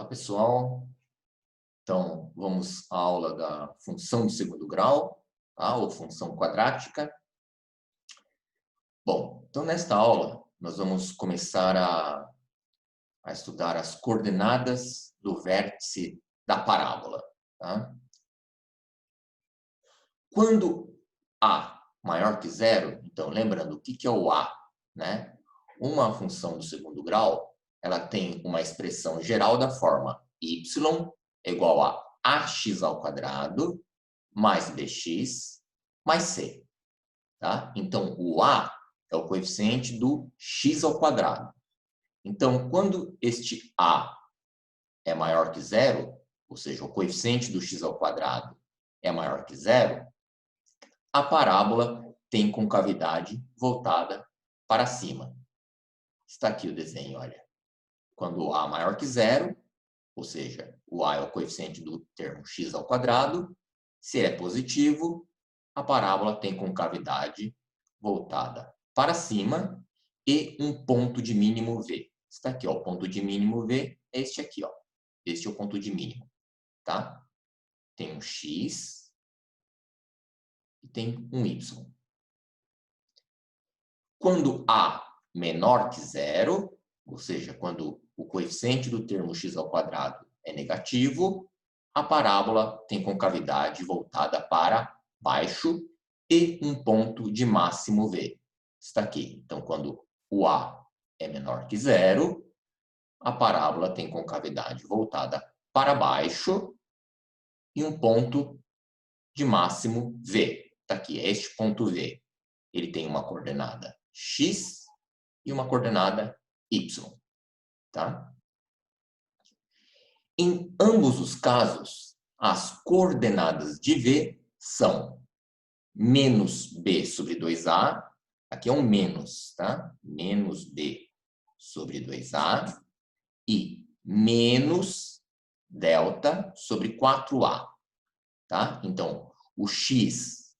Olá, pessoal. Então, vamos à aula da função de segundo grau, tá? Ou função quadrática. Bom, então nesta aula nós vamos começar a estudar as coordenadas do vértice da parábola, tá? Quando A maior que zero, então lembrando o que é o A, né? Uma função do segundo grau, ela tem uma expressão geral da forma y é igual a ax ao quadrado mais bx mais c, tá? Então, o a é o coeficiente do x ao quadrado. Então, quando este a é maior que zero, ou seja, o coeficiente do x ao quadrado é maior que zero, a parábola tem concavidade voltada para cima. Está aqui o desenho, olha. Quando o a é maior que zero, ou seja, o a é o coeficiente do termo x ao quadrado, se ele é positivo, a parábola tem concavidade voltada para cima e um ponto de mínimo V. Está aqui, ó, o ponto de mínimo V é este aqui, ó. Este é o ponto de mínimo, tá? Tem um x e tem um y. Quando a menor que zero, ou seja, quando o coeficiente do termo x ao quadrado é negativo, a parábola tem concavidade voltada para baixo e um ponto de máximo V. Está aqui. Então, quando o A é menor que zero, a parábola tem concavidade voltada para baixo e um ponto de máximo V. Está aqui, é este ponto V. Ele tem uma coordenada x e uma coordenada y, tá? Em ambos os casos, as coordenadas de V são menos b sobre 2a, aqui é um menos, tá? Menos b sobre 2a e menos delta sobre 4a, tá? Então, o x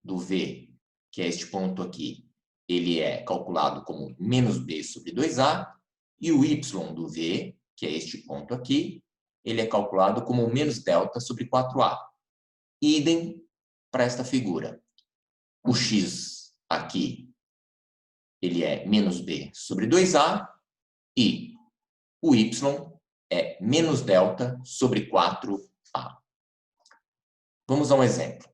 do V, que é este ponto aqui, ele é calculado como menos b sobre 2a, e o y do V, que é este ponto aqui, ele é calculado como menos delta sobre 4a. Idem para esta figura. O x aqui, ele é menos b sobre 2a, e o y é menos delta sobre 4a. Vamos a um exemplo.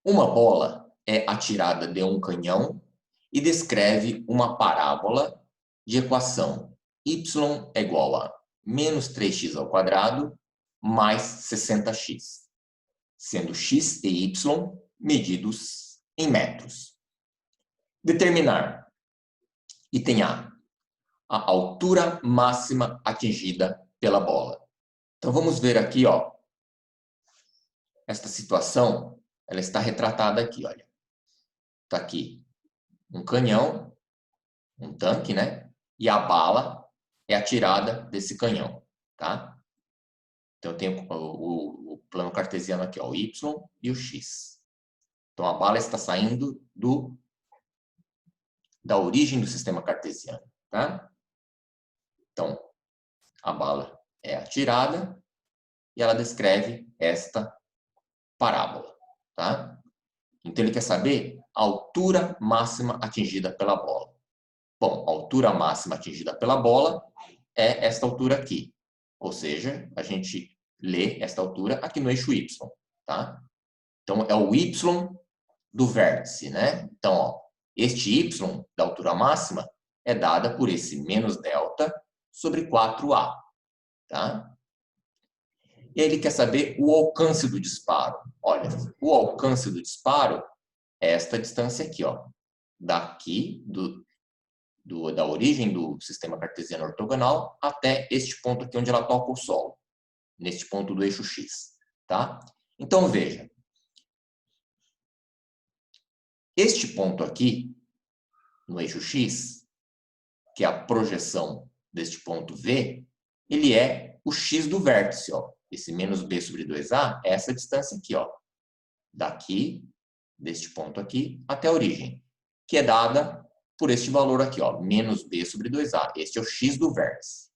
Uma bola é atirada de um canhão e descreve uma parábola de equação y é igual a menos 3x ao quadrado mais 60x, sendo x e y medidos em metros. Determinar. Item A. A altura máxima atingida pela bola. Então, vamos ver aqui, ó. Esta situação, ela está retratada aqui, olha. Está aqui um canhão, um tanque, né? E a bala é atirada desse canhão, tá? Então, eu tenho o plano cartesiano aqui, ó, o y e o x. Então, a bala está saindo da origem do sistema cartesiano, tá? Então, a bala é atirada e ela descreve esta parábola, tá? Então, ele quer saber a altura máxima atingida pela bola. Bom, a altura máxima atingida pela bola é esta altura aqui. Ou seja, a gente lê esta altura aqui no eixo y, tá? Então, é o y do vértice, né? Então, ó, este y da altura máxima é dada por esse menos delta sobre 4a, tá? E aí ele quer saber o alcance do disparo. Olha, o alcance do disparo é esta distância aqui, ó. Daqui, da origem do sistema cartesiano ortogonal até este ponto aqui onde ela toca o solo. Neste ponto do eixo x, tá? Então, veja. Este ponto aqui, no eixo x, que é a projeção deste ponto V, ele é o x do vértice, ó. Esse menos b sobre 2a é essa distância aqui, ó. Daqui, deste ponto aqui, até a origem, que é dada por este valor aqui, ó, menos b sobre 2a. Este é o x do vértice,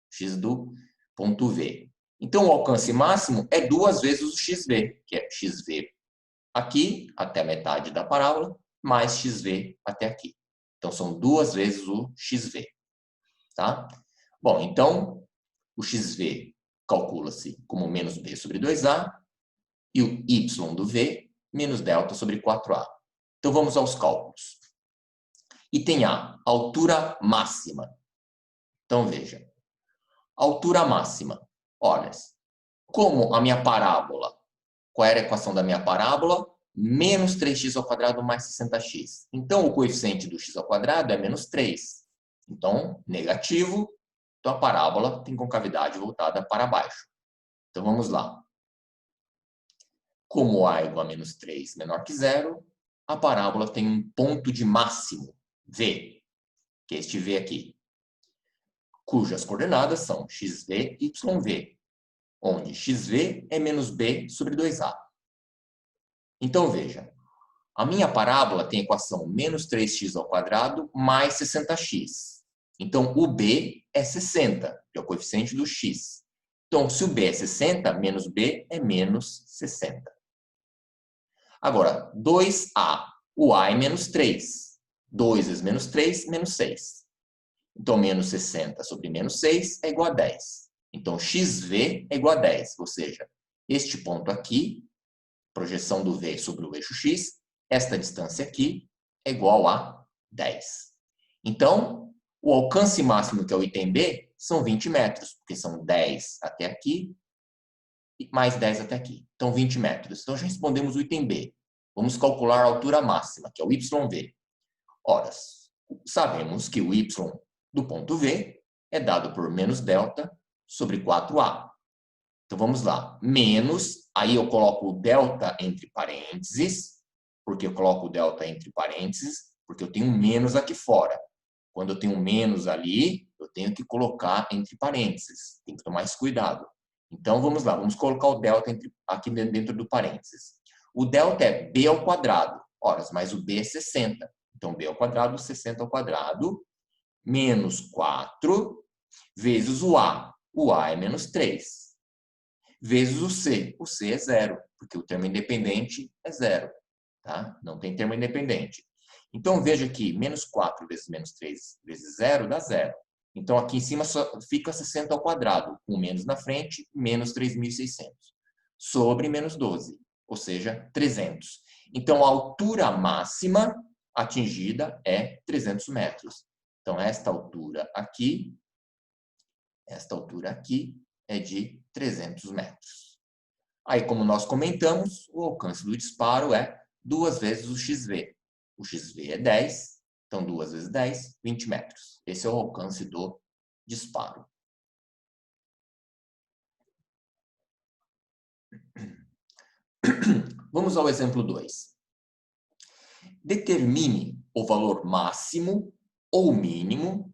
x do ponto V. Então, o alcance máximo é 2 vezes o xv, que é xv aqui, até a metade da parábola, mais xv até aqui. Então, são 2 vezes o xv. Tá? Bom, então, o xv calcula-se como menos b sobre 2a e o y do v menos delta sobre 4a. Então, vamos aos cálculos. Item A, altura máxima. Então, veja. Altura máxima. Olha, como a minha parábola, qual era a equação da minha parábola? Menos 3x ao quadrado mais 60x. Então, o coeficiente do x ao quadrado é menos 3. Então, negativo. Então, a parábola tem concavidade voltada para baixo. Então, vamos lá. Como a é igual a menos 3 menor que zero, a parábola tem um ponto de máximo, V, que é este V aqui, cujas coordenadas são xv e yv, onde xv é menos b sobre 2a. Então, veja, a minha parábola tem a equação menos 3x ao quadrado mais 60x. Então, o b é 60, que é o coeficiente do x. Então, se o b é 60, menos b é menos 60. Agora, 2a. O a é menos 3. 2 vezes menos 3, menos 6. Então, menos 60 sobre menos 6 é igual a 10. Então, xv é igual a 10. Ou seja, este ponto aqui, projeção do v sobre o eixo x, esta distância aqui é igual a 10. Então, o alcance máximo, que é o item B, são 20 metros, porque são 10 até aqui e mais 10 até aqui. Então, 20 metros. Então, já respondemos o item B. Vamos calcular a altura máxima, que é o YV. Ora, sabemos que o Y do ponto V é dado por menos delta sobre 4A. Então, vamos lá. Menos, aí eu coloco o delta entre parênteses, porque eu coloco o delta entre parênteses, porque eu tenho um menos aqui fora. Quando eu tenho um menos ali, eu tenho que colocar entre parênteses. Tem que tomar esse cuidado. Então, vamos lá. Vamos colocar o delta aqui dentro do parênteses. O delta é b ao quadrado. Ora, mas o b é 60. Então, b ao quadrado, 60 ao quadrado, menos 4, vezes o a. O a é menos 3. Vezes o c. O c é 0, porque o termo independente é 0. Tá? Não tem termo independente. Então, veja que menos 4 vezes menos 3 vezes 0 dá 0. Então, aqui em cima só fica 60 ao quadrado, com menos na frente, menos 3.600. Sobre menos 12, ou seja, 300. Então, a altura máxima atingida é 300 metros. Então, esta altura aqui é de 300 metros. Aí, como nós comentamos, o alcance do disparo é 2 vezes o xv. O xv é 10, então 2 vezes 10, 20 metros. Esse é o alcance do disparo. Vamos ao exemplo 2. Determine o valor máximo ou mínimo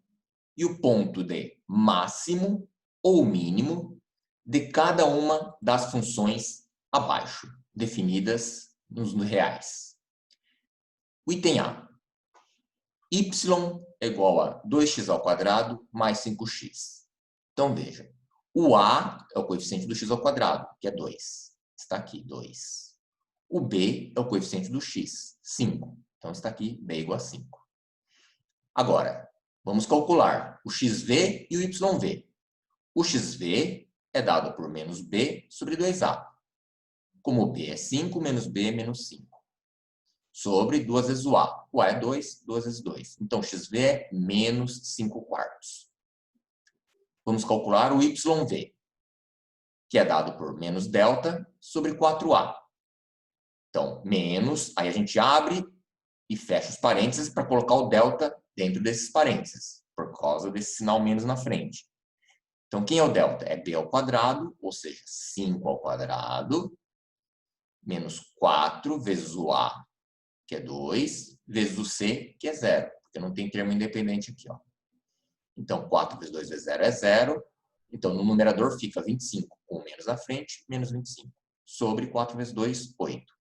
e o ponto de máximo ou mínimo de cada uma das funções abaixo, definidas nos reais. O item A. Y é igual a 2x ao quadrado mais 5x. Então, veja. O A é o coeficiente do x ao quadrado, que é 2. Está aqui, 2. O B é o coeficiente do x, 5. Então, está aqui, B igual a 5. Agora, vamos calcular o xv e o yv. O xv é dado por menos b sobre 2a. Como b é 5, menos b é menos 5. Sobre 2 vezes o a. O a é 2, 2 vezes 2. Então, xv é menos 5 quartos. Vamos calcular o yv, que é dado por menos delta sobre 4a. Então, menos, aí a gente abre e fecha os parênteses para colocar o delta dentro desses parênteses, por causa desse sinal menos na frente. Então, quem é o delta? É b ao quadrado, ou seja, 5 ao quadrado, menos 4 vezes o a, que é 2, vezes o c, que é 0, porque não tem termo independente aqui. Ó. Então, 4 vezes 2 vezes 0 é 0. Então, no numerador fica 25, com menos na frente, menos 25. Sobre 4 vezes 2, 8.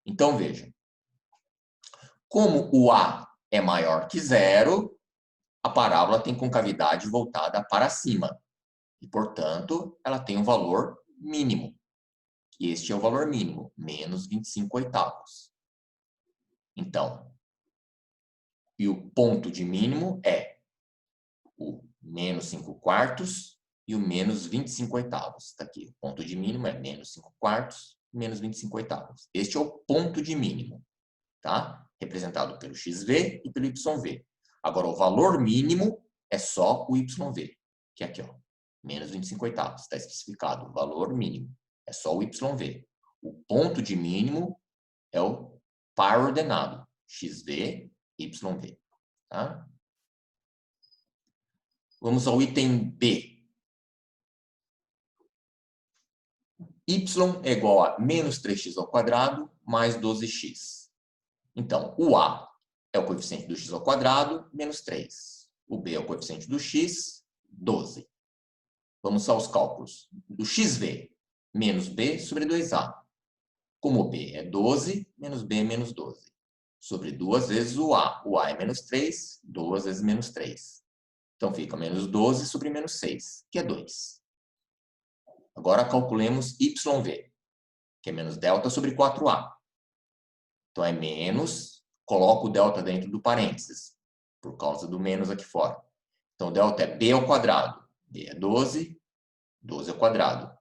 Então, veja. Como o a é maior que zero, a parábola tem concavidade voltada para cima. E, portanto, ela tem um valor mínimo. E este é o valor mínimo, menos 25 oitavos. Então, e o ponto de mínimo é o menos 5 quartos e o menos 25 oitavos. Está aqui, o ponto de mínimo é menos 5 quartos, menos 25 oitavos. Este é o ponto de mínimo, tá? Representado pelo XV e pelo YV. Agora, o valor mínimo é só o YV, que é aqui, ó, menos 25 oitavos. Está especificado o valor mínimo, é só o YV. O ponto de mínimo é o par ordenado, XV, YV, tá? Vamos ao item B. Y é igual a menos 3x ao quadrado mais 12x. Então, o A é o coeficiente do x ao quadrado, menos 3. O B é o coeficiente do x, 12. Vamos aos cálculos. Do XV, menos B sobre 2A. Como o B é 12, menos B é menos 12. Sobre 2 vezes o A. O A é menos 3, 2 vezes menos 3. Então, fica menos 12 sobre menos 6, que é 2. Agora, calculemos YV, que é menos delta sobre 4A. Então, é menos, coloco o delta dentro do parênteses, por causa do menos aqui fora. Então, delta é B ao quadrado. B é 12, 12 ao quadrado.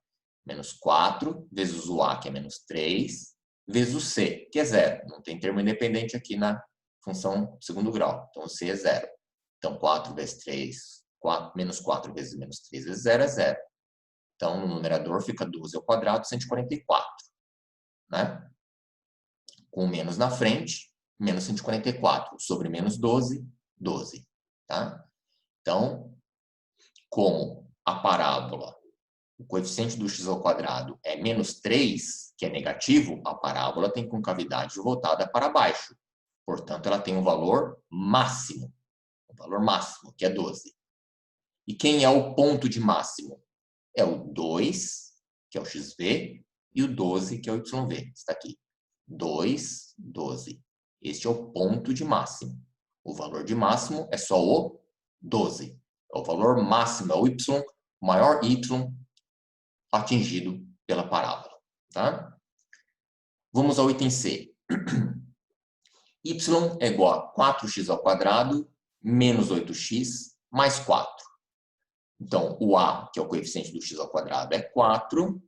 Menos 4 vezes o A, que é menos 3, vezes o C, que é 0. Não tem termo independente aqui na função segundo grau. Então, o C é 0. Então, 4 vezes 3, menos 4 vezes menos 3 vezes 0 é 0. Então, no numerador fica 12 ao quadrado, 144. Né? Com menos na frente, menos 144. Sobre menos 12, 12. Tá? Então, como a parábola, o coeficiente do x ao quadrado é menos 3, que é negativo, a parábola tem concavidade voltada para baixo. Portanto, ela tem um valor máximo. O valor máximo, que é 12. E quem é o ponto de máximo? É o 2, que é o XV, e o 12, que é o YV. Está aqui. 2, 12. Este é o ponto de máximo. O valor de máximo é só o 12. É o valor máximo, é o Y, o maior Y atingido pela parábola. Tá? Vamos ao item C. Y é igual a 4x ao quadrado menos 8x mais 4. Então, o A, que é o coeficiente do x ao quadrado, é 4.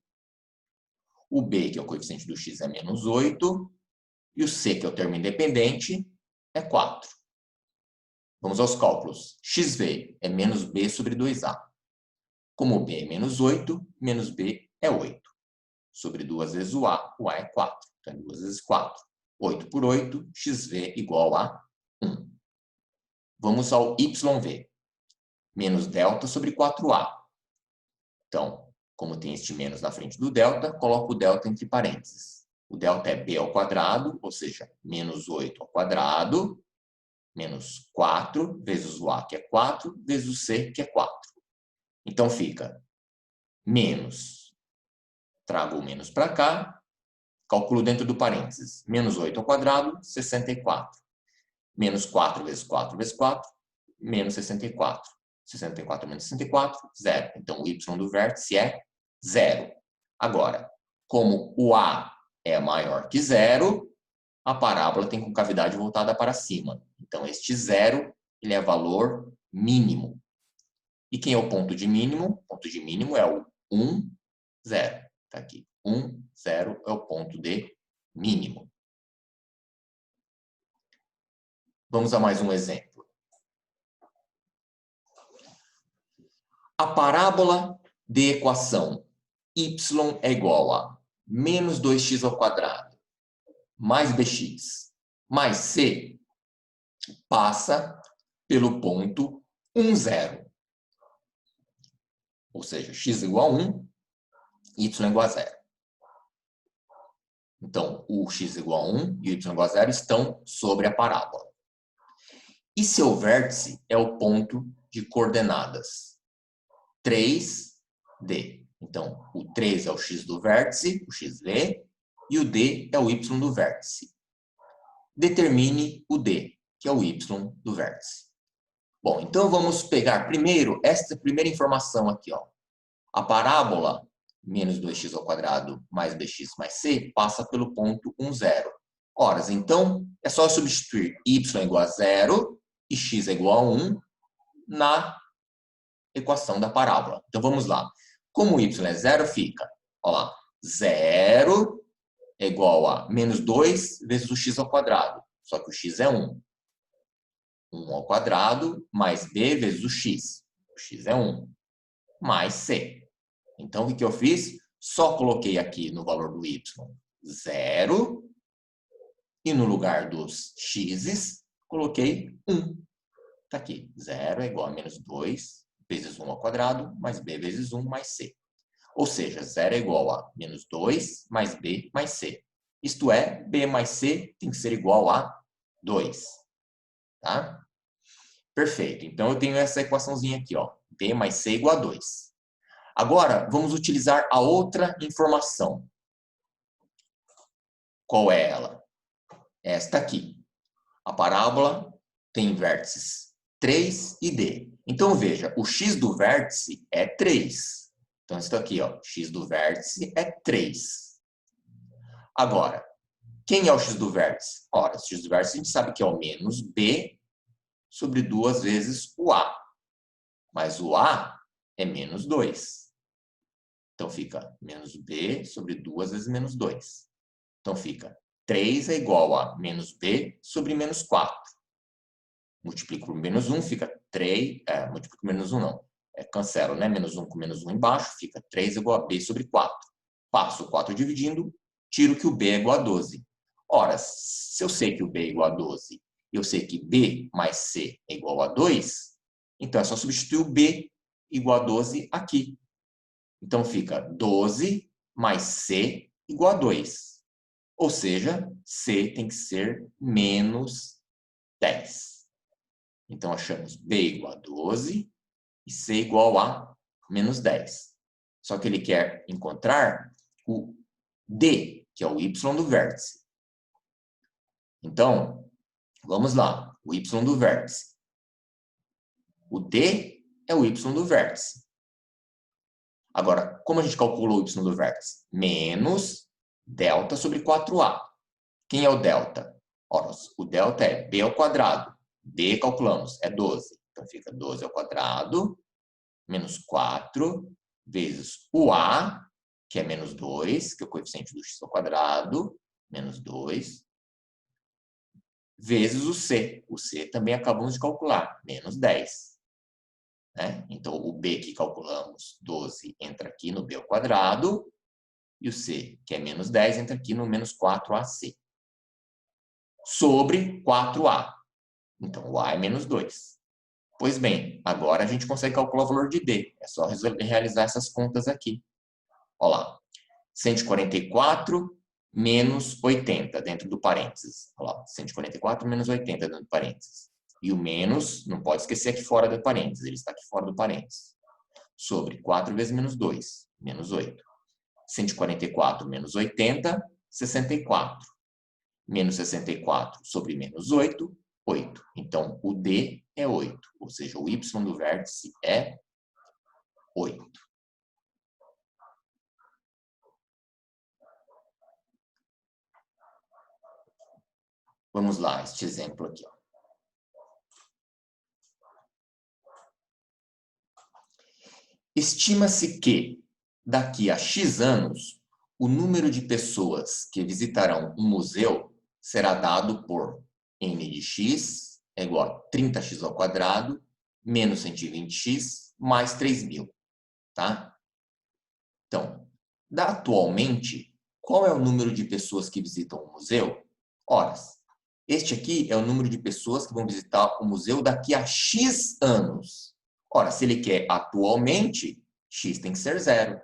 O B, que é o coeficiente do x, é menos 8. E o C, que é o termo independente, é 4. Vamos aos cálculos. XV é menos B sobre 2A. Como o B é menos 8, menos B é 8. Sobre 2 vezes o A é 4. Então, é 2 vezes 4. 8 por 8, XV igual a 1. Vamos ao YV. Menos delta sobre 4A. Então, como tem este menos na frente do delta, coloco o delta entre parênteses. O delta é B ao quadrado, ou seja, menos 8 ao quadrado, menos 4 vezes o A, que é 4, vezes o C, que é 4. Então, fica menos, trago o menos para cá, calculo dentro do parênteses, menos 8 ao quadrado, 64. Menos 4 vezes 4 vezes 4, menos 64. 64 menos 64, 0. Então, o y do vértice é 0. Agora, como o A é maior que 0, a parábola tem concavidade voltada para cima. Então, este 0 ele é valor mínimo. E quem é o ponto de mínimo? O ponto de mínimo é o 1, 0. Está aqui. 1, 0 é o ponto de mínimo. Vamos a mais um exemplo. A parábola de equação y é igual a menos 2x ao quadrado mais bx mais c passa pelo ponto 1, 0. Ou seja, x igual a 1, y igual a 0. Então, o x igual a 1 e o y igual a 0 estão sobre a parábola. E seu vértice é o ponto de coordenadas 3D. Então, o 3 é o x do vértice, o XV, e o D é o y do vértice. Determine o D. que é o y do vértice. Bom, então vamos pegar primeiro esta primeira informação aqui, ó. A parábola menos 2x ao quadrado mais bx mais c passa pelo ponto 1, 0. Ora, então é só substituir y igual a 0 e x é igual a 1 na equação da parábola. Então vamos lá. Como y é 0, fica, ó lá, 0 é igual a menos 2 vezes o x ao quadrado. Só que o x é 1. 1 ao quadrado mais b vezes o x. O x é 1. Mais c. Então, o que eu fiz? Só coloquei aqui no valor do y 0 e no lugar dos x's, coloquei 1. Está aqui. 0 é igual a menos 2 vezes 1 ao quadrado mais b vezes 1 mais c. Ou seja, 0 é igual a menos 2 mais b mais c. Isto é, b mais c tem que ser igual a 2. Tá? Perfeito. Então, eu tenho essa equaçãozinha aqui, ó. b mais c igual a 2. Agora, vamos utilizar a outra informação. Qual é ela? Esta aqui. A parábola tem vértices 3 e d. Então, veja, o x do vértice é 3. Então, isso aqui, ó, x do vértice é 3. Agora, quem é o x do vértice? Ora, o x do vértice a gente sabe que é o menos b sobre 2 vezes o a. Mas o a é menos 2. Então, fica menos b sobre 2 vezes menos 2. Então, fica 3 é igual a menos b sobre menos 4. Multiplico por menos 1, fica 3... multiplico por menos 1, não. Cancelo, né? Menos 1 com menos 1 embaixo, fica 3 igual a b sobre 4. Passo o 4 dividindo, tiro que o b é igual a 12. Ora, se eu sei que o b é igual a 12 e eu sei que b mais c é igual a 2, então é só substituir o b igual a 12 aqui. Então, fica 12 mais c igual a 2. Ou seja, c tem que ser menos 10. Então, achamos b igual a 12 e c igual a menos 10. Só que ele quer encontrar o d, que é o y do vértice. Então, vamos lá. O y do vértice. O d é o y do vértice. Agora, como a gente calcula o y do vértice? Menos delta sobre 4a. Quem é o delta? Ora, o delta é b ao quadrado. b calculamos, é 12. Então, fica 12 ao quadrado menos 4 vezes o a, que é menos 2, que é o coeficiente do x ao quadrado, menos 2, vezes o c. O c também acabamos de calcular, menos 10. Né? Então, o b que calculamos, 12, entra aqui no b ao quadrado, e o c, que é menos 10, entra aqui no menos 4ac. Sobre 4a. Então, o a é menos 2. Pois bem, agora a gente consegue calcular o valor de d. É só realizar essas contas aqui. Olha lá. 144 menos 80 dentro do parênteses. Olha lá. 144 menos 80 dentro do parênteses. E o menos, não pode esquecer aqui fora do parênteses, ele está aqui fora do parênteses. Sobre 4 vezes menos 2, menos 8. 144 menos 80, 64. Menos 64 sobre menos 8, 8. Então, o D é 8, ou seja, o Y do vértice é 8. Vamos lá, este exemplo aqui, ó. Estima-se que, daqui a X anos, o número de pessoas que visitarão um museu será dado por n de x é igual a 30x ao quadrado menos 120x mais 3.000. Tá? Então, atualmente, qual é o número de pessoas que visitam o museu? Ora, este aqui é o número de pessoas que vão visitar o museu daqui a X anos. Ora, se ele quer atualmente, x tem que ser 0.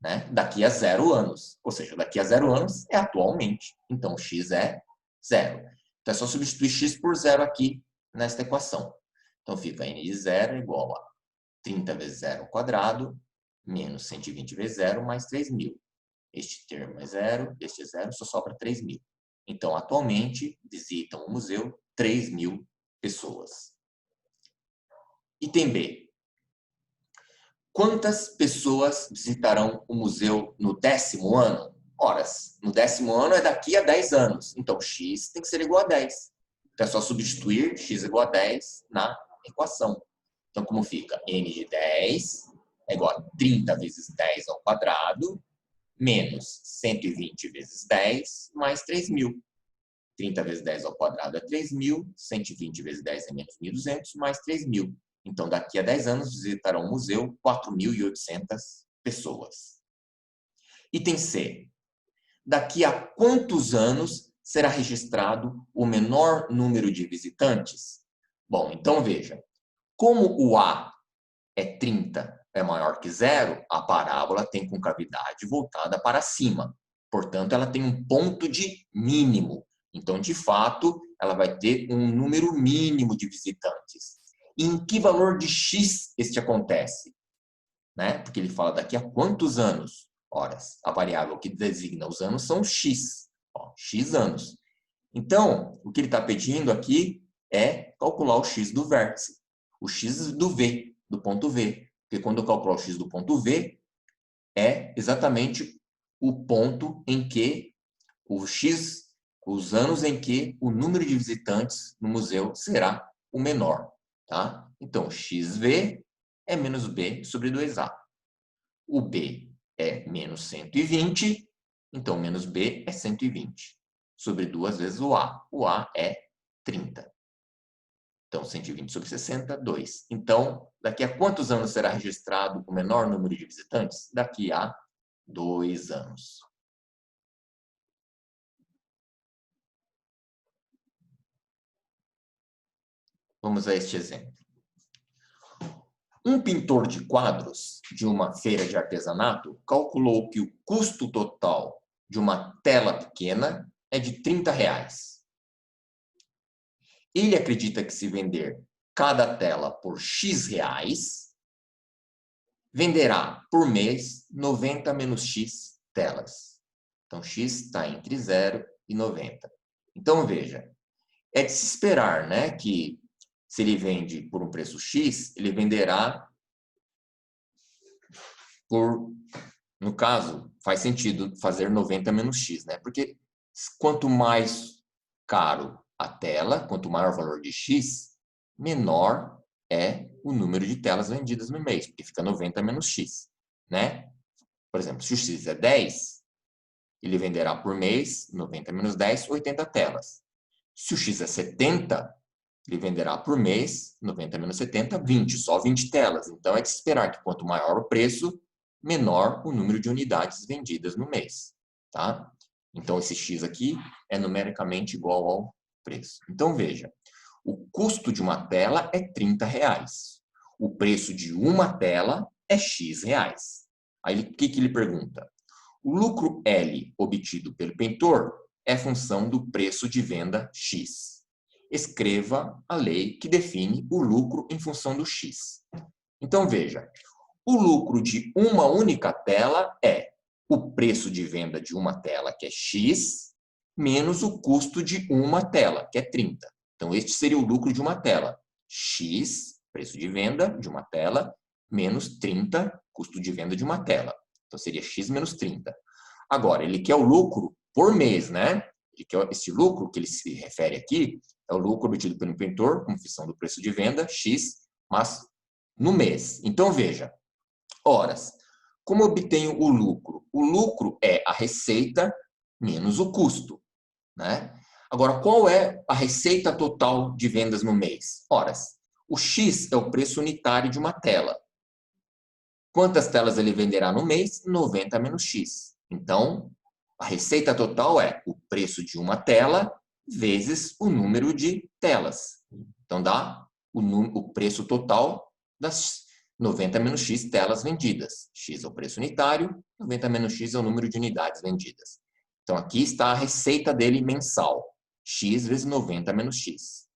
Né? Daqui a 0 anos. Ou seja, daqui a 0 anos é atualmente. Então, x é 0. Então, é só substituir x por 0 aqui nesta equação. Então, fica n de 0 igual a 30 vezes 0 ao quadrado, menos 120 vezes 0, mais 3.000. Este termo é 0, este é 0, só sobra 3.000. Então, atualmente, visitam o museu 3.000 pessoas. Item B. Quantas pessoas visitarão o museu no 10º ano? Ora, no 10º ano é daqui a 10 anos. Então, x tem que ser igual a 10. Então, é só substituir x igual a 10 na equação. Então, como fica? N de 10 é igual a 30 vezes 10 ao quadrado, menos 120 vezes 10, mais 3.000. 30 vezes 10 ao quadrado é 3.000, 120 vezes 10 é menos 1.200, mais 3.000. Então, daqui a 10 anos, visitarão o museu 4.800 pessoas. Item C. Daqui a quantos anos será registrado o menor número de visitantes? Bom, então veja. Como o A é 30, é maior que zero, a parábola tem concavidade voltada para cima. Portanto, ela tem um ponto de mínimo. Então, de fato, ela vai ter um número mínimo de visitantes. E em que valor de x este acontece? Né? Porque ele fala daqui a quantos anos? Ora, a variável que designa os anos são x. Ó, x anos. Então, o que ele está pedindo aqui é calcular o x do vértice. O x do V, do ponto V. Porque quando eu calcular o x do ponto V, é exatamente o ponto em que o x, os anos em que o número de visitantes no museu será o menor. Tá? Então, xv é menos b sobre 2a. O b é menos 120, então menos b é 120. Sobre 2 vezes o a. O a é 30. Então, 120 sobre 60, 2. Então, daqui a quantos anos será registrado o menor número de visitantes? Daqui a 2 anos. Vamos a este exemplo. Um pintor de quadros de uma feira de artesanato calculou que o custo total de uma tela pequena é de R$30. Ele acredita que se vender cada tela por X reais, venderá por mês 90 menos X telas. Então, X está entre 0 e 90. Então, veja, é de se esperar, né, que se ele vende por um preço X, ele venderá por, no caso, faz sentido fazer 90 menos X, né? Porque quanto mais caro a tela, quanto maior o valor de X, menor é o número de telas vendidas no mês, porque fica 90 menos X, né? Por exemplo, se o X é 10, ele venderá por mês, 90 menos 10, 80 telas. Se o X é 70, ele venderá por mês, 90 menos 70, 20, só 20 telas. Então, é de se esperar que quanto maior o preço, menor o número de unidades vendidas no mês. Tá? Então, esse X aqui é numericamente igual ao preço. Então, veja, o custo de uma tela é R$30. O preço de uma tela é X reais. Aí, o que ele pergunta? O lucro L obtido pelo pintor é função do preço de venda X. Escreva a lei que define o lucro em função do X. Então, veja, o lucro de uma única tela é o preço de venda de uma tela, que é X, menos o custo de uma tela, que é 30. Então, este seria o lucro de uma tela. X, preço de venda de uma tela, menos 30, custo de venda de uma tela. Então, seria X menos 30. Agora, ele quer o lucro por mês, né? Esse lucro que ele se refere aqui é o lucro obtido pelo pintor, como função do preço de venda, X, mas no mês. Então, veja, horas. Como eu obtenho o lucro? O lucro é a receita menos o custo, né? Agora, qual é a receita total de vendas no mês? Horas. O X é o preço unitário de uma tela. Quantas telas ele venderá no mês? 90 menos X. Então, a receita total é o preço de uma tela vezes o número de telas. Então, dá o preço total das 90 menos X telas vendidas. X é o preço unitário, 90 menos X é o número de unidades vendidas. Então, aqui está a receita dele mensal. X vezes 90 menos X.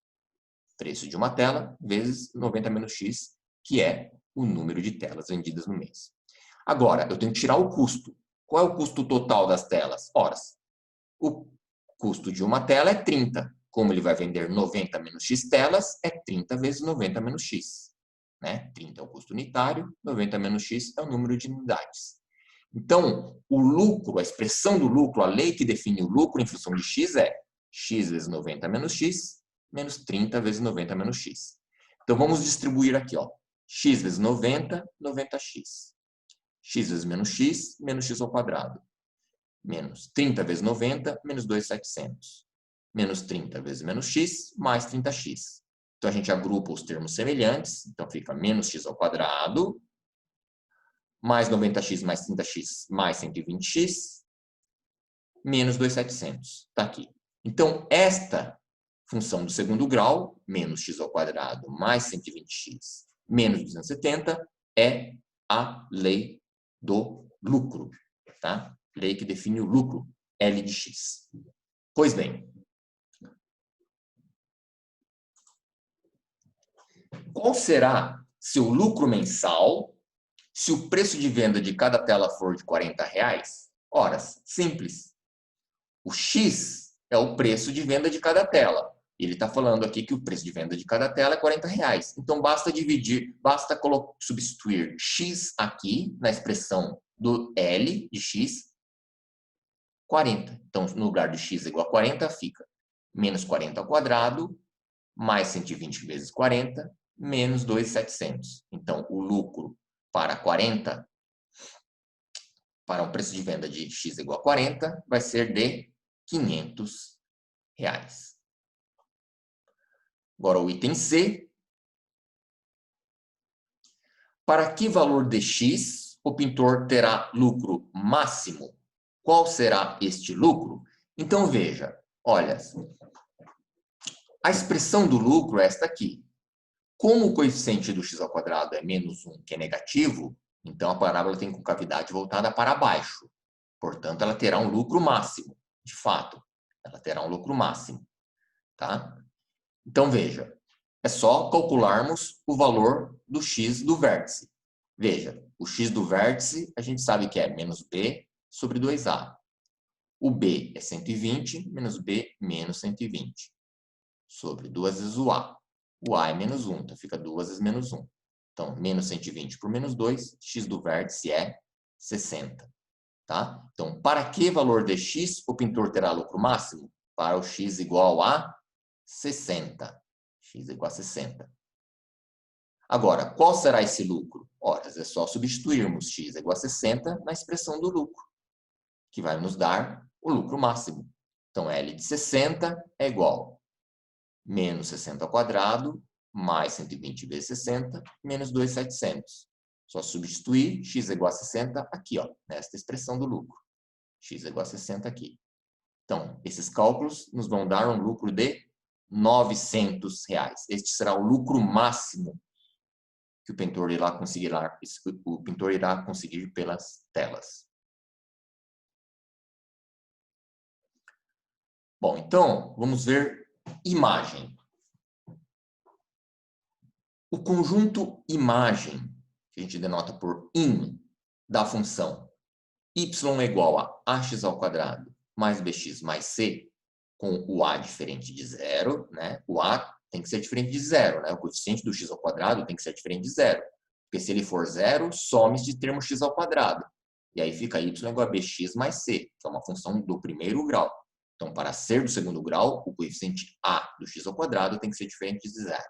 Preço de uma tela vezes 90 menos X, que é o número de telas vendidas no mês. Agora, eu tenho que tirar o custo. Qual é o custo total das telas? Horas. O custo de uma tela é 30. como ele vai vender 90 menos X telas, é 30 vezes 90 menos X. Né? 30 é o custo unitário, 90 menos X é o número de unidades. Então, o lucro, a expressão do lucro, a lei que define o lucro em função de X é X vezes 90 menos X, menos 30 vezes 90 menos X. Então, vamos distribuir aqui, ó. X vezes 90, 90x. X vezes menos X ao quadrado. Menos 30 vezes 90, menos 2.700. Menos 30 vezes menos X, mais 30x. Então, a gente agrupa os termos semelhantes. Então, fica menos X ao quadrado, mais 90x mais 30x mais 120x, menos 2.700. Está aqui. Então, esta função do segundo grau, menos x ao quadrado mais 120x menos 270, é a lei do lucro. Tá? Lei que define o lucro, L de x. Pois bem, qual será seu lucro mensal se o preço de venda de cada tela for de R$40? Ora, simples. O X é o preço de venda de cada tela. Ele está falando aqui que o preço de venda de cada tela é R$40. Então, basta dividir, basta substituir X aqui na expressão do L de X, 40. Então, no lugar de X igual a 40, fica menos 40 ao quadrado, mais 120 vezes 40, menos 2.700. Então, o lucro para 40, para um preço de venda de X igual a 40, vai ser de R$500. Agora, o item C. Para que valor de X o pintor terá lucro máximo? Qual será este lucro? Então, veja, olha, a expressão do lucro é esta aqui. Como o coeficiente do x ao quadrado é menos 1, que é negativo, então a parábola tem concavidade voltada para baixo. Portanto, ela terá um lucro máximo. De fato, ela terá um lucro máximo. Tá? Então, veja, é só calcularmos o valor do x do vértice. Veja, o x do vértice a gente sabe que é menos b sobre 2a. O b é 120, menos b menos 120. Sobre 2 vezes o a. O a é menos 1, então fica 2 vezes menos 1. Então, menos 120 por menos 2, x do vértice é 60. Tá? Então, para que valor de x o pintor terá lucro máximo? Para o x igual a 60. X igual a 60. Agora, qual será esse lucro? Ora, é só substituirmos x igual a 60 na expressão do lucro, que vai nos dar o lucro máximo. Então, L de 60 é igual a menos 60 ao quadrado, mais 120 vezes 60, menos 2.700. Só substituir x igual a 60 aqui, ó, nesta expressão do lucro. X igual a 60 aqui. Então, esses cálculos nos vão dar um lucro de R$900. Este será o lucro máximo que o pintor irá conseguir pelas telas. Bom, então, vamos ver imagem. O conjunto imagem, que a gente denota por in, da função y é igual a ax ao quadrado mais bx mais c, com o a diferente de zero, né? O a tem que ser diferente de zero, né? O coeficiente do x ao quadrado tem que ser diferente de zero. Porque se ele for zero, some de termo x ao quadrado. E aí fica y igual a bx mais c, que é uma função do primeiro grau. Então, para ser do segundo grau, o coeficiente a do x ao quadrado tem que ser diferente de zero.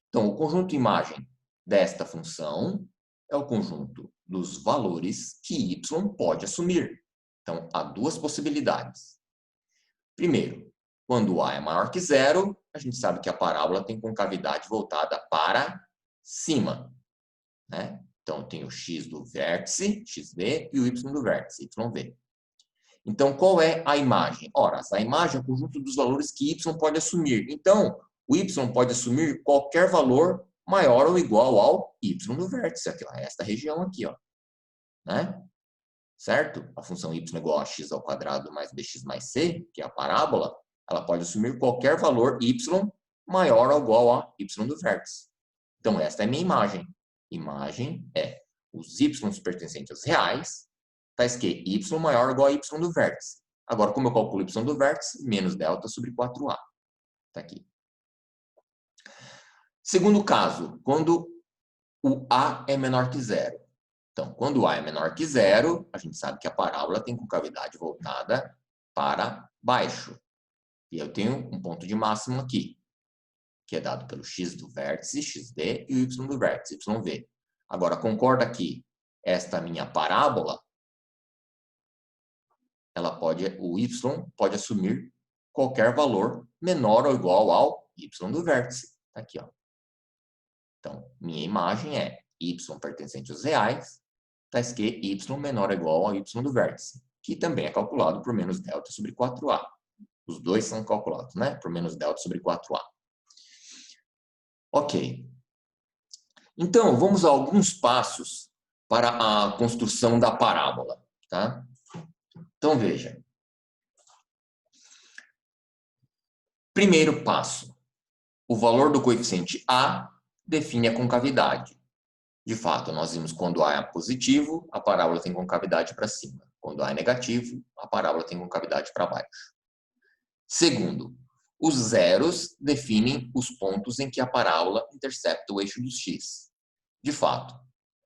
Então, o conjunto imagem desta função é o conjunto dos valores que y pode assumir. Então, há duas possibilidades. Primeiro, quando a é maior que zero, a gente sabe que a parábola tem concavidade voltada para cima. Né? Então, tem o x do vértice, xv, e o y do vértice, yv. Então, qual é a imagem? Ora, a imagem é o conjunto dos valores que y pode assumir. Então, o y pode assumir qualquer valor maior ou igual ao y do vértice, aqui, ó, esta região aqui, ó, né? Certo? A função y é igual a x ao quadrado mais bx mais c, que é a parábola, ela pode assumir qualquer valor y maior ou igual a y do vértice. Então, esta é a minha imagem. Imagem é os y pertencentes aos reais, tais que y maior ou igual a y do vértice. Agora, como eu calculo y do vértice? Menos delta sobre 4a. Está aqui. Segundo caso, quando o a é menor que zero. Então, quando o a é menor que zero, a gente sabe que a parábola tem concavidade voltada para baixo. E eu tenho um ponto de máximo aqui, que é dado pelo x do vértice, xd, e o y do vértice, yv. Agora, concorda que esta minha parábola, o y pode assumir qualquer valor menor ou igual ao y do vértice. Tá aqui, ó. Então, minha imagem é y pertencente aos reais, tais que y menor ou igual ao y do vértice, que também é calculado por menos delta sobre 4a. Os dois são calculados, né? Por menos delta sobre 4a. Ok. Então, vamos a alguns passos para a construção da parábola. Tá? Então, veja. Primeiro passo. O valor do coeficiente A define a concavidade. De fato, nós vimos quando A é positivo, a parábola tem concavidade para cima. Quando A é negativo, a parábola tem concavidade para baixo. Segundo, os zeros definem os pontos em que a parábola intercepta o eixo dos x. De fato,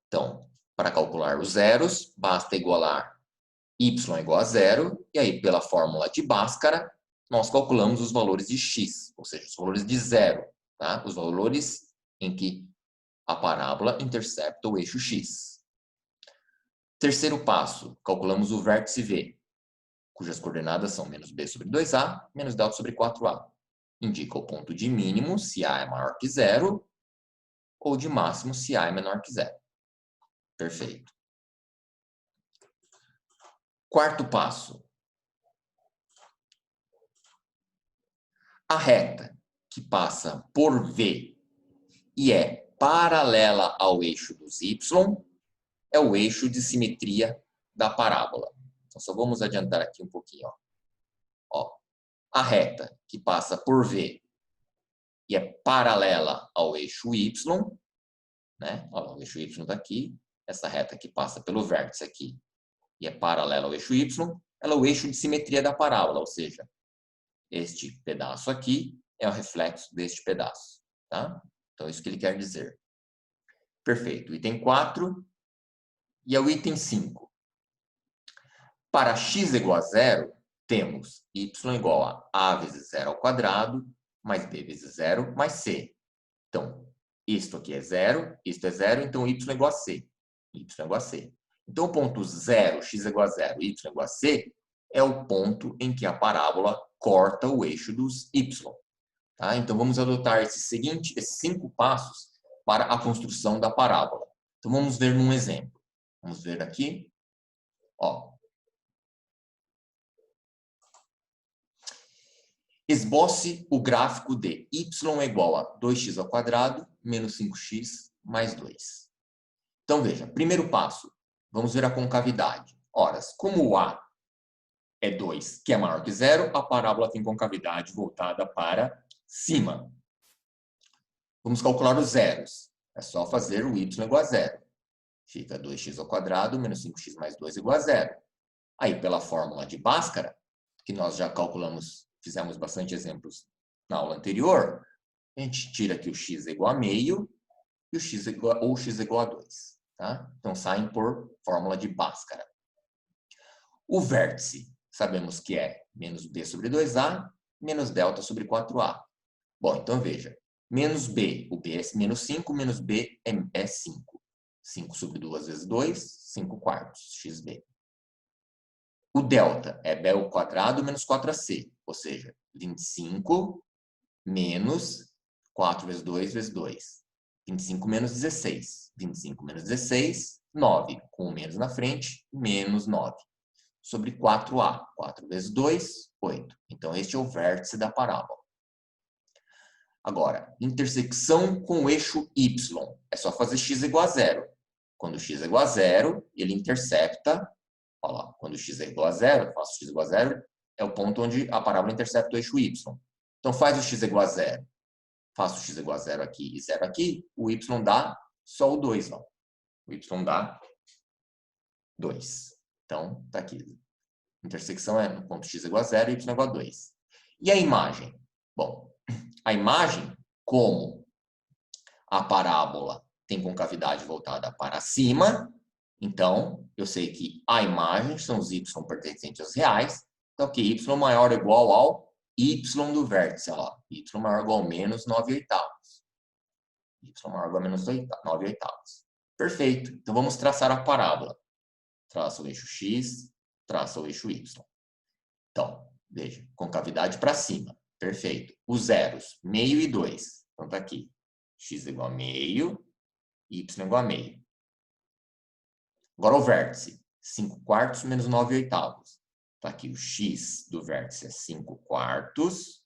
então, para calcular os zeros, basta igualar y igual a zero, e aí, pela fórmula de Bhaskara, nós calculamos os valores de x, ou seja, os valores de zero, tá? Os valores em que a parábola intercepta o eixo x. Terceiro passo, calculamos o vértice V, cujas coordenadas são menos b sobre 2a, menos delta sobre 4a. Indica o ponto de mínimo, se a é maior que zero, ou de máximo, se a é menor que zero. Perfeito. Quarto passo. A reta que passa por V e é paralela ao eixo dos y é o eixo de simetria da parábola. Então, só vamos adiantar aqui um pouquinho. Ó, a reta que passa por V e é paralela ao eixo y, né? Ó, o eixo y está aqui. Essa reta que passa pelo vértice aqui e é paralela ao eixo y, ela é o eixo de simetria da parábola, ou seja, este pedaço aqui é o reflexo deste pedaço. Tá? Então, é isso que ele quer dizer. Perfeito. Item 4 e é o item 5. Para x igual a zero, temos y igual a vezes zero ao quadrado, mais b vezes zero, mais c. Então, isto aqui é zero, isto é zero, então y igual a c. Y igual a c. Então, o ponto 0, x igual a zero, y igual a c, é o ponto em que a parábola corta o eixo dos y. Tá? Então, vamos adotar esses 5 passos para a construção da parábola. Então, vamos ver num exemplo. Vamos ver aqui. Ó. Esboce o gráfico de y é igual a 2x ao quadrado menos 5x mais 2. Então, veja, primeiro passo, vamos ver a concavidade. Ora, como o A é 2, que é maior que zero, a parábola tem concavidade voltada para cima. Vamos calcular os zeros. É só fazer o y igual a zero. Fica 2x ao quadrado menos 5x mais 2 igual a zero. Aí, pela fórmula de Bhaskara, que nós já calculamos, fizemos bastante exemplos na aula anterior, a gente tira aqui o x é igual a meio e o x é igual a 2. Tá? Então, saem por fórmula de Bhaskara. O vértice, sabemos que é menos b sobre 2a, menos delta sobre 4a. Bom, então veja, menos b, o b é menos 5, menos b é 5. 5 sobre 2 vezes 2, 5 quartos, xb. O delta é b ao quadrado menos 4ac, ou seja, 25 menos 4 vezes 2 vezes 2. 25 menos 16. 25 menos 16, 9. Com o menos na frente, menos 9. Sobre 4a. 4 vezes 2, 8. Então, este é o vértice da parábola. Agora, intersecção com o eixo y. É só fazer x igual a zero. Quando x é igual a zero, ele intercepta. Olha lá, quando x é igual a zero, eu faço x igual a zero, é o ponto onde a parábola intercepta o eixo y. Então, faz o x igual a zero. Faço x igual a zero aqui e zero aqui, o y dá só o 2. Ó. O y dá 2. Então, tá aqui. Intersecção é no ponto x igual a 0 e y igual a 2. E a imagem? Bom, a imagem, como a parábola tem concavidade voltada para cima, então eu sei que a imagem são os y pertencentes aos reais, então que y maior ou igual ao y do vértice, olha lá, y maior ou igual a menos 9 oitavos. Y maior ou igual a menos 9 oitavos. Perfeito, então vamos traçar a parábola. Traça o eixo x, traça o eixo y. Então, veja, concavidade para cima. Perfeito. Os zeros, meio e 2. Então, está aqui. X igual a meio, y igual a meio. Agora o vértice. 5 quartos menos 9 oitavos. Está aqui o x do vértice é 5 quartos.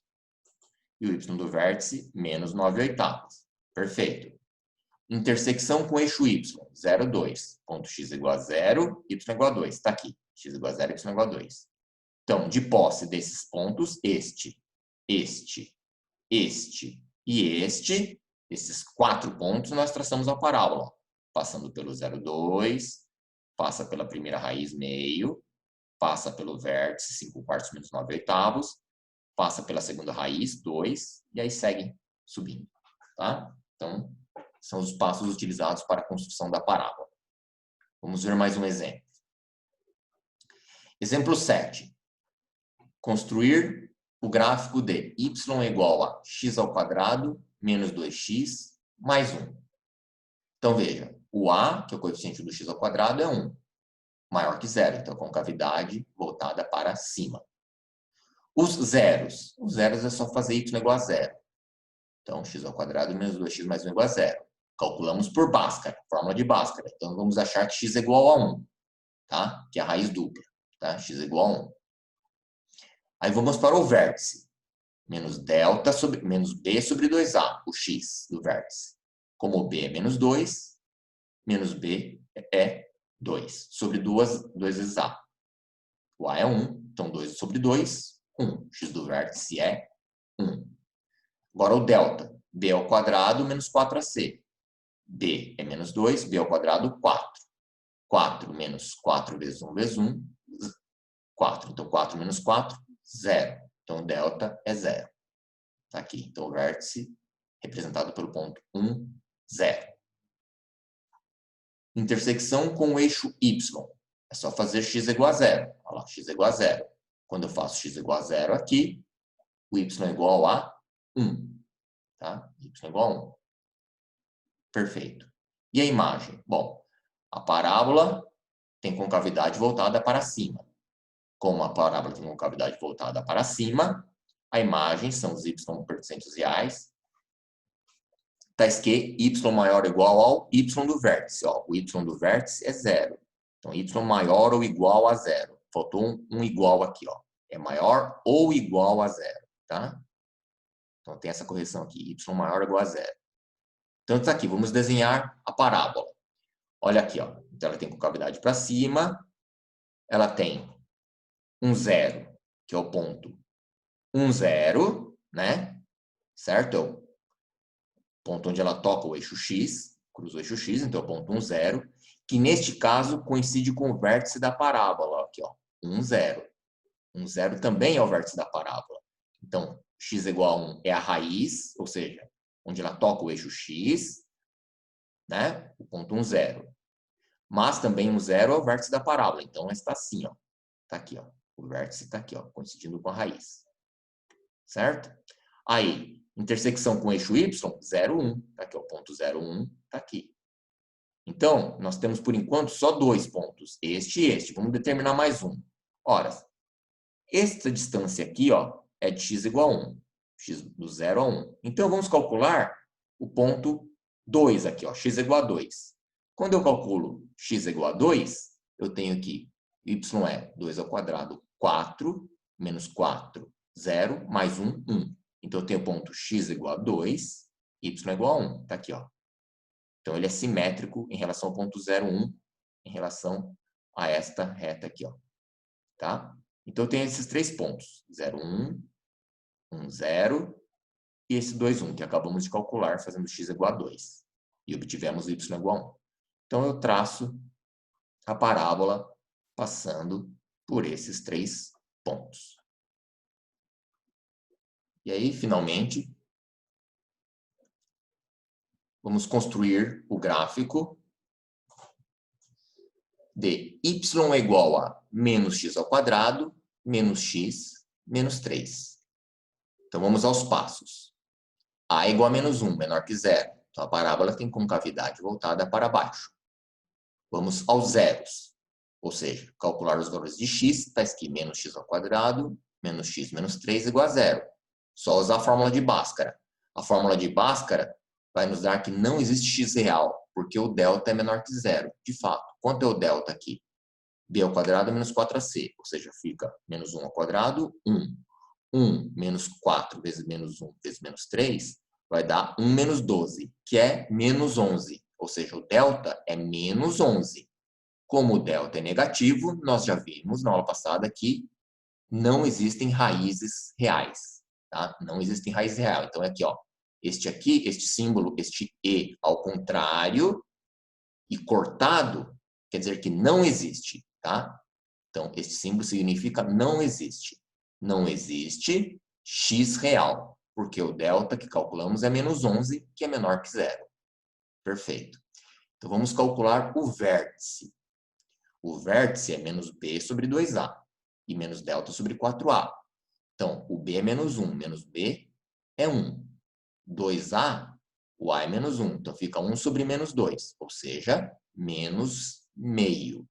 E o y do vértice, menos 9 oitavos. Perfeito. Intersecção com eixo y. 0, 2. Ponto x igual a 0, y igual a 2. Está aqui. X igual a 0, y igual a 2. Então, de posse desses pontos, este e este, esses 4 pontos, nós traçamos a parábola. Passando pelo 0, 2, passa pela primeira raiz, meio, passa pelo vértice, 5 quartos menos 9 oitavos, passa pela segunda raiz, 2, e aí segue subindo. Tá? Então, são os passos utilizados para a construção da parábola. Vamos ver mais um exemplo. Exemplo 7. Construir o gráfico de y igual a x ao quadrado menos 2x mais 1. Então, veja, o a, que é o coeficiente do x ao quadrado, é 1, maior que 0. Então, concavidade voltada para cima. Os zeros é só fazer y igual a 0. Então, x ao quadrado menos 2x mais 1 igual a 0. Calculamos por Bhaskara, fórmula de Bhaskara. Então, vamos achar que x é igual a 1, tá? Que é a raiz dupla. Tá? X é igual a 1. Aí vamos para o vértice. Menos b sobre 2a, o x do vértice. Como b é menos 2, menos b é 2. Sobre 2 vezes a. O a é 1, então 2 sobre 2, 1. X do vértice é 1. Agora o delta. B ao quadrado menos 4ac. B é menos 2, b ao quadrado 4. 4 menos 4 vezes 1 vezes 1, 4. Então 4 menos 4, 0. Então o delta é 0. Está aqui. Então o vértice representado pelo ponto 1, 0. Intersecção com o eixo y. É só fazer x igual a 0. Olha lá, x igual a 0. Quando eu faço x igual a 0 aqui, o y é igual a 1. Tá? Y é igual a 1. Perfeito. E a imagem? Bom, a parábola tem concavidade voltada para cima. Como a parábola tem concavidade voltada para cima, a imagem são os y pertencentes aos reais. Está escrito y maior ou igual ao y do vértice. Ó, o y do vértice é 0. Então, y maior ou igual a 0. Faltou um igual aqui. Ó. É maior ou igual a 0. Tá? Então, tem essa correção aqui. Y maior ou igual a 0. Então, está aqui. Vamos desenhar a parábola. Olha aqui. Ó. Então, ela tem concavidade para cima. Ela tem um 0, que é o ponto 1, 0. Né? Certo? É o ponto onde ela toca o eixo x, cruza o eixo x, então é o ponto 1, 0, que neste caso coincide com o vértice da parábola, aqui, ó, 1, 0. 1, 0 também é o vértice da parábola. Então, x igual a 1 é a raiz, ou seja, onde ela toca o eixo x, né? O ponto 1, 0. Mas também 1, 0 é o vértice da parábola, então ela está assim, ó. Está aqui, ó. O vértice está aqui, ó, coincidindo com a raiz. Certo? Aí, intersecção com o eixo y, 0, 1. Tá aqui, ó, o ponto 0, 1, está aqui. Então, nós temos, por enquanto, só 2 pontos. Este e este. Vamos determinar mais um. Ora, esta distância aqui, ó, é de x igual a 1. X do 0 a 1. Então, vamos calcular o ponto 2 aqui, ó, x igual a 2. Quando eu calculo x igual a 2, eu tenho aqui y é 2 ao quadrado, 4, menos 4, 0, mais 1, 1. Então, eu tenho o ponto x igual a 2, y igual a 1. Está aqui, ó. Então, ele é simétrico em relação ao ponto 0, 1, em relação a esta reta aqui, ó. Tá? Então, eu tenho esses 3 pontos. 0, 1, 1, 0 e esse 2, 1, que acabamos de calcular fazendo x igual a 2. E obtivemos y igual a 1. Então, eu traço a parábola passando por esses 3 pontos. E aí, finalmente, vamos construir o gráfico de y é igual a menos x ao quadrado, menos x, menos 3. Então, vamos aos passos. A é igual a menos 1, menor que 0. Então, a parábola tem concavidade voltada para baixo. Vamos aos zeros. Ou seja, calcular os valores de x, está aqui menos x ao quadrado, menos x menos 3 igual a 0. Só usar a fórmula de Bhaskara. A fórmula de Bhaskara vai nos dar que não existe x real, porque o delta é menor que 0. De fato, quanto é o delta aqui? B ao quadrado menos 4ac, ou seja, fica menos 1 ao quadrado, 1. 1 menos 4 vezes menos 1 vezes menos 3 vai dar 1 menos 12, que é menos 11. Ou seja, o delta é menos 11. Como o delta é negativo, nós já vimos na aula passada que não existem raízes reais. Tá? Não existem raízes reais. Então, é aqui, ó, este símbolo, este E ao contrário e cortado, quer dizer que não existe. Tá? Então, este símbolo significa não existe. Não existe x real, porque o delta que calculamos é menos 11, que é menor que 0. Perfeito. Então, vamos calcular o vértice. O vértice é menos b sobre 2a e menos delta sobre 4a. Então, o b é menos 1, menos b é 1. 2a, o a é menos 1, então fica 1 sobre menos 2, ou seja, menos meio.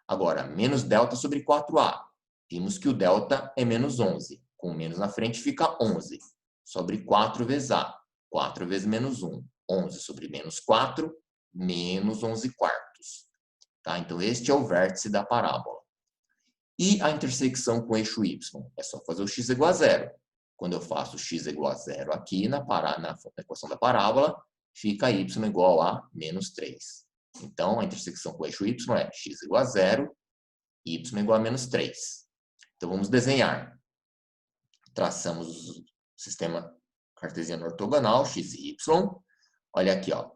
Agora, menos delta sobre 4a. Vimos que o delta é menos 11. Com menos na frente fica 11 sobre 4 vezes a. 4 vezes menos 1. 11 sobre menos 4, menos 11 quartos. Tá? Então, este é o vértice da parábola. E a intersecção com o eixo y? É só fazer o x igual a 0. Quando eu faço x igual a 0 aqui na equação da parábola, fica y igual a menos 3. Então, a intersecção com o eixo y é x igual a 0, y igual a menos 3. Então, vamos desenhar. Traçamos o sistema cartesiano ortogonal, x e y. Olha aqui, ó.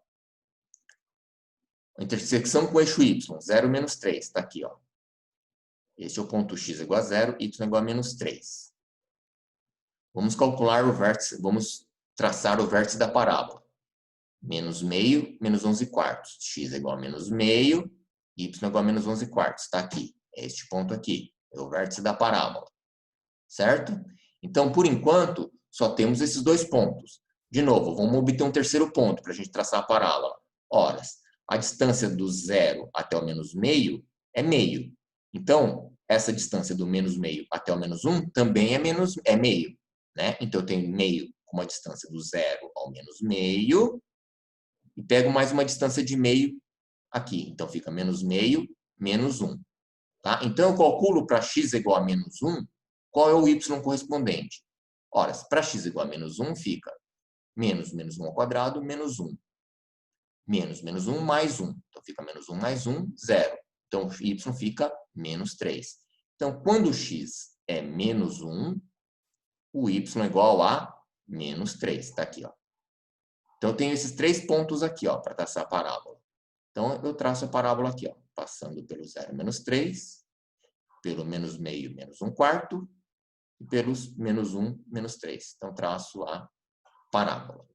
A intersecção com o eixo y, 0, menos 3, está aqui, ó. Este é o ponto x igual a 0, y igual a menos 3. Vamos calcular o vértice, vamos traçar o vértice da parábola. Menos meio, menos 11 quartos. X é igual a menos meio, y é igual a menos 11 quartos. Está aqui, é este ponto aqui. É o vértice da parábola. Certo? Então, por enquanto, só temos esses 2 pontos. De novo, vamos obter um terceiro ponto para a gente traçar a parábola. Ora, a distância do 0 até o menos meio é meio. Então, essa distância do menos meio até o menos 1 também é meio. Né? Então, eu tenho meio com uma distância do 0 ao menos meio e pego mais uma distância de meio aqui. Então, fica menos meio, menos 1. Tá? Então, eu calculo para x igual a menos 1, qual é o y correspondente? Ora, para x igual a menos 1, fica menos 1 ao quadrado, menos 1. Menos 1 mais 1. Então, fica menos 1 mais 1, 0. Então, y fica menos 3. Então, quando x é menos 1, o y é igual a menos 3. Está aqui, ó. Então, eu tenho esses 3 pontos aqui, ó, para traçar a parábola. Então, eu traço a parábola aqui, ó, passando pelo 0, menos 3, pelo menos meio, menos 1 quarto, e pelos menos 1, menos 3. Então, traço a parábola.